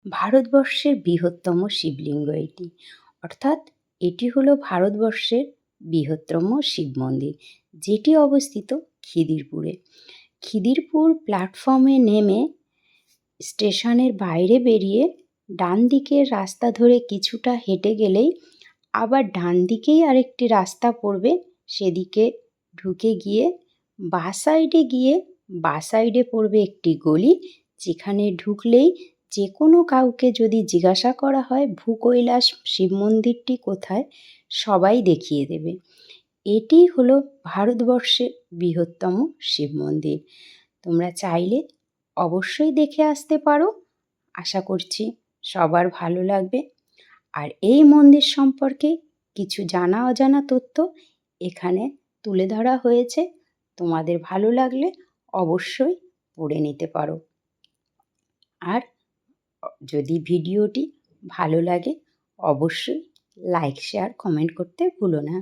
ভারতবর্ষের বৃহত্তম শিবলিঙ্গ এটি, অর্থাৎ এটি হলো ভারতবর্ষের বৃহত্তম শিব মন্দির, যেটি অবস্থিত খিদিরপুরে। খিদিরপুর প্ল্যাটফর্মে নেমে স্টেশনের বাইরে বেরিয়ে ডান দিকের রাস্তা ধরে কিছুটা হেঁটে গেলেই আবার ডান দিকেই আরেকটি রাস্তা পড়বে। সেদিকে ঢুকে গিয়ে বাঁ সাইডে পড়বে একটি গলি, যেখানে ঢুকলেই যে কোনো কাউকে যদি জিজ্ঞাসা করা হয় ভূকৈলাস শিব মন্দিরটি কোথায়, সবাই দেখিয়ে দেবে। এটি হলো ভারতবর্ষের বৃহত্তম শিব মন্দির। তোমরা চাইলে অবশ্যই দেখে আসতে পারো। আশা করছি সবার ভালো লাগবে। আর এই মন্দির সম্পর্কে কিছু জানা অজানা তথ্য এখানে তুলে ধরা হয়েছে, তোমাদের ভালো লাগলে অবশ্যই পড়ে নিতে পারো। আর যদি ভিডিওটি ভালো লাগে অবশ্যই লাইক, শেয়ার, কমেন্ট করতে ভুলো না।